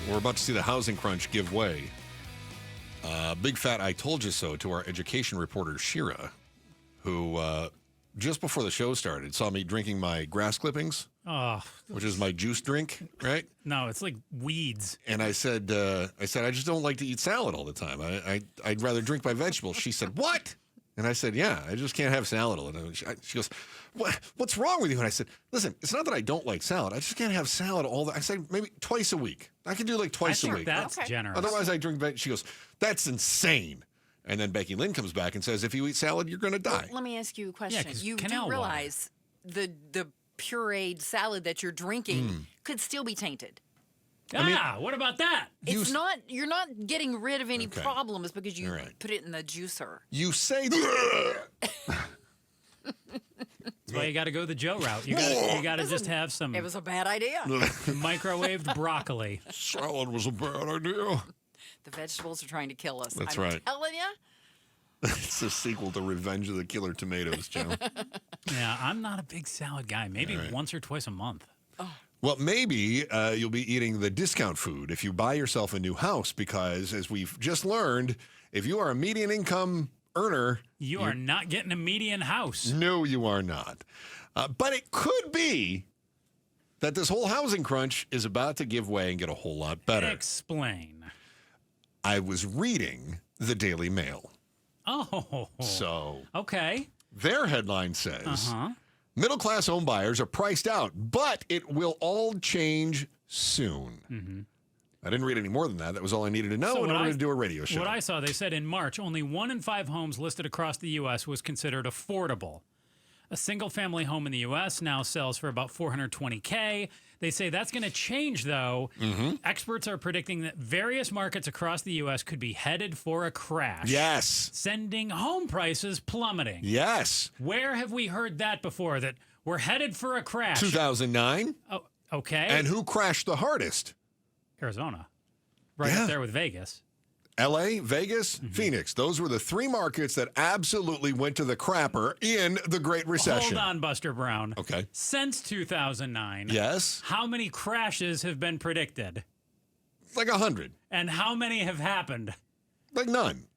We're about to see the housing crunch give way. Big fat I told you so to our education reporter, Shira, who just before the show started saw me drinking my grass clippings, which is my juice drink, right? No, it's like weeds. And I said, I just don't like to eat salad all the time. I'd rather drink my vegetables. She said, what? And I said, yeah, I just can't have salad all the time. She goes, what's wrong with you? And I said, listen, it's not that I don't like salad. I just can't have salad all the I said, maybe twice a week. I can do like twice a week. That's generous. Otherwise, I drink veg. She goes, that's insane. And then Becky Lynn comes back and says, if you eat salad, you're going to die. Let me ask you a question. Yeah, you do canal realize the pureed salad that you're drinking could still be tainted. What about that? It's not. You're not getting rid of any problems because you put it in the juicer. You say that. That's why you got to go the Joe route. You got to just have some. It was a bad idea. Microwaved broccoli. Salad was a bad idea. The vegetables are trying to kill us. That's I'm right. telling you. It's a sequel to Revenge of the Killer Tomatoes, Joe. Yeah, I'm not a big salad guy. Maybe once or twice a month. Oh. Well, maybe you'll be eating the discount food if you buy yourself a new house because, as we've just learned, if you are a median income earner... You are not getting a median house. No, you are not. But it could be that this whole housing crunch is about to give way and get a whole lot better. Explain. I was reading the Daily Mail. Oh. So... Okay. Their headline says... Middle-class home buyers are priced out, but it will all change soon. Mm-hmm. I didn't read any more than that. That was all I needed to know in order to do a radio show. What I saw, they said in March, only 1 in 5 homes listed across the U.S. was considered affordable. A single-family home in the U.S. now sells for about $420K. They say that's going to change, though. Mm-hmm. Experts are predicting that various markets across the U.S. could be headed for a crash. Yes. Sending home prices plummeting. Yes. Where have we heard that before, that we're headed for a crash? 2009. Oh, okay. And who crashed the hardest? Arizona. Right up there with Vegas. L.A., Vegas, Phoenix. Those were the 3 markets that absolutely went to the crapper in the Great Recession. Hold on, Buster Brown. Okay. Since 2009, yes, how many crashes have been predicted? Like 100. And how many have happened? Like none.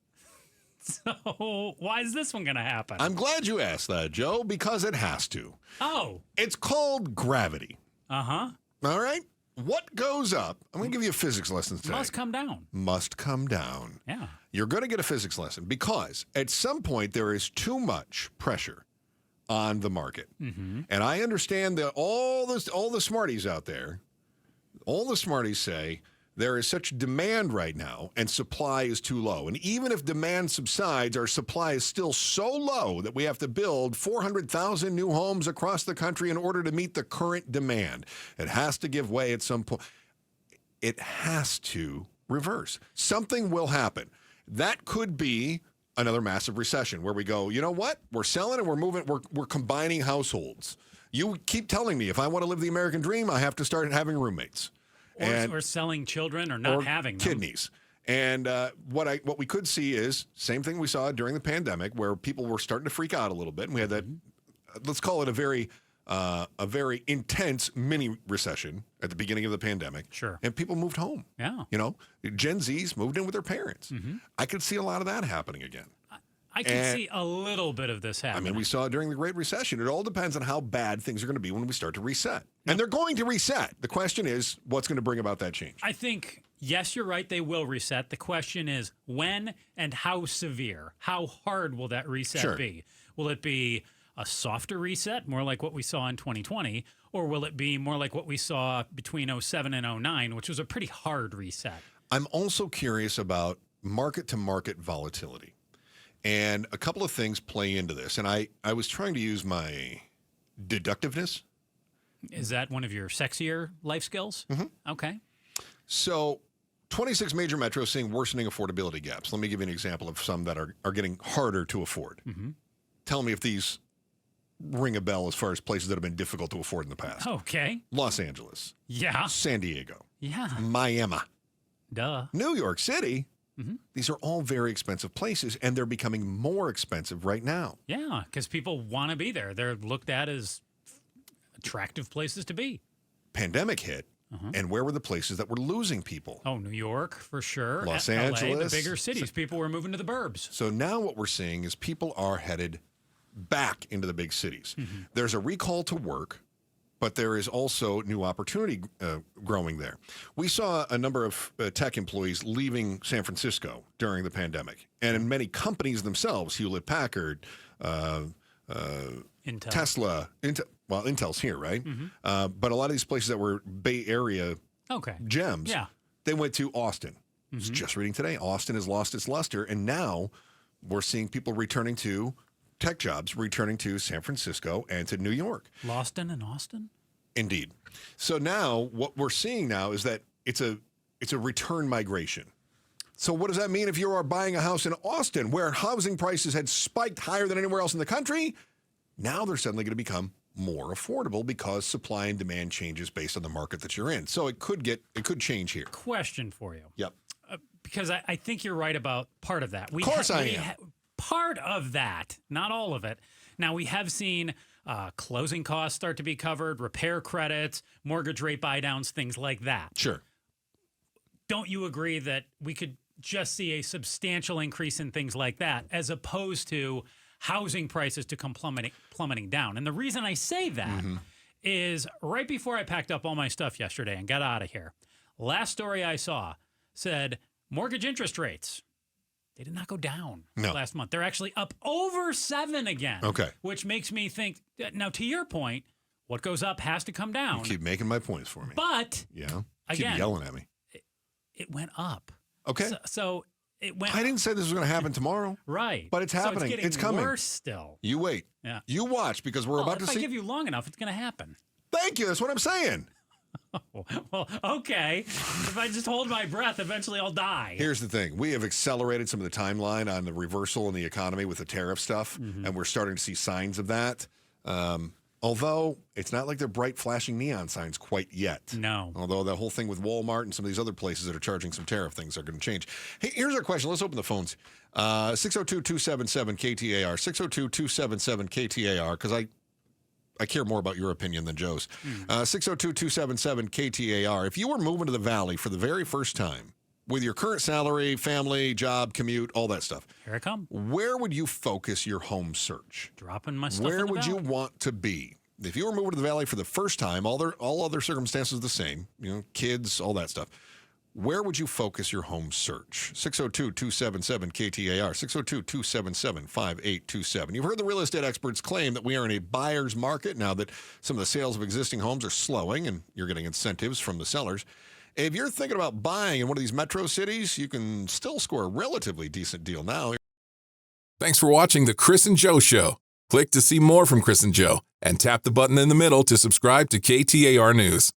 So why is this one going to happen? I'm glad you asked that, Joe, because it has to. Oh. It's called gravity. Uh-huh. All right? What goes up? I'm going to give you a physics lesson today. Must come down. Must come down. Yeah. You're going to get a physics lesson because at some point there is too much pressure on the market. Mm-hmm. And I understand that all the smarties out there, all the smarties say there is such demand right now and supply is too low. And even if demand subsides, our supply is still so low that we have to build 400,000 new homes across the country in order to meet the current demand. It has to give way at some point. It has to reverse. Something will happen. That could be another massive recession where we go, you know what? We're selling and we're moving. We're combining households. You keep telling me if I want to live the American dream, I have to start having roommates. Or selling children or not having them. Kidneys. And what we could see is same thing we saw during the pandemic where people were starting to freak out a little bit. And we had that, let's call it a very intense mini recession at the beginning of the pandemic. Sure. And people moved home. Yeah. You know, Gen Zs moved in with their parents. Mm-hmm. I could see a lot of that happening again. I can see a little bit of this happening. I mean, we saw it during the Great Recession. It all depends on how bad things are going to be when we start to reset. And they're going to reset. The question is, what's going to bring about that change? I think, yes, you're right, they will reset. The question is when and how severe? How hard will that reset be? Will it be a softer reset, more like what we saw in 2020, or will it be more like what we saw between 07 and 09, which was a pretty hard reset? I'm also curious about market-to-market volatility. And a couple of things play into this. And I was trying to use my deductiveness. Is that one of your sexier life skills? Mm-hmm. Okay. So 26 major metros seeing worsening affordability gaps. Let me give you an example of some that are getting harder to afford. Mm-hmm. Tell me if these ring a bell as far as places that have been difficult to afford in the past. Okay. Los Angeles. Yeah. San Diego. Yeah. Miami. Duh. New York City. Mm-hmm. These are all very expensive places, and they're becoming more expensive right now. Yeah, because people want to be there. They're looked at as attractive places to be. Pandemic hit. And where were the places that were losing people? Oh, New York, for sure. Los LA, Angeles. the bigger cities. People were moving to the burbs. So now what we're seeing is people are headed back into the big cities. There's a recall to work, but there is also new opportunity growing there. We saw a number of tech employees leaving San Francisco during the pandemic. And in many companies themselves, Hewlett-Packard, Intel. Tesla, Intel's here, right? But a lot of these places that were Bay Area gems, they went to Austin. I was just reading today, Austin has lost its luster, and now we're seeing people returning to tech jobs, returning to San Francisco and to New York. Loston and Austin? Indeed. So now what we're seeing now is that it's a return migration. So what does that mean if you are buying a house in Austin where housing prices had spiked higher than anywhere else in the country? Now they're suddenly going to become more affordable because supply and demand changes based on the market that you're in. So it could change here. Question for you. Yep. Because I think you're right about part of that. Of course I am. Part of that, not all of it. Now, we have seen closing costs start to be covered, repair credits, mortgage rate buydowns, things like that. Sure. Don't you agree that we could just see a substantial increase in things like that as opposed to housing prices to come plummeting down? And the reason I say that is right before I packed up all my stuff yesterday and got out of here, last story I saw said mortgage interest rates, they did not go down last month. They're actually up over 7 again. Okay. Which makes me think, now to your point, what goes up has to come down. You keep making my points for me. But, keep yelling at me. It went up. Okay. So it went I didn't say this was going to happen tomorrow. Right. But it's happening. So it's coming. Worse still. You wait. Yeah. You watch because we're about to see. If I give you long enough, it's going to happen. Thank you. That's what I'm saying. Well, okay. If I just hold my breath, eventually I'll die. Here's the thing. We have accelerated some of the timeline on the reversal in the economy with the tariff stuff, and we're starting to see signs of that. Although it's not like they're bright flashing neon signs quite yet. No. Although the whole thing with Walmart and some of these other places that are charging some tariff things are going to change. Hey, here's our question. Let's open the phones. 602-277-KTAR. 602-277-KTAR, because I care more about your opinion than Joe's. 602-277-KTAR. If you were moving to the Valley for the very first time with your current salary, family, job, commute, all that stuff. Here I come. Where would you focus your home search? Dropping my stuff Where in the would valley. you want to be? If you were moving to the Valley for the first time, all other circumstances the same, kids, all that stuff. Where would you focus your home search? 602-277-KTAR, 602-277-5827. You've heard the real estate experts claim that we are in a buyer's market now that some of the sales of existing homes are slowing and you're getting incentives from the sellers. If you're thinking about buying in one of these metro cities, you can still score a relatively decent deal now. Thanks for watching The Chris and Joe Show. Click to see more from Chris and Joe and tap the button in the middle to subscribe to KTAR News.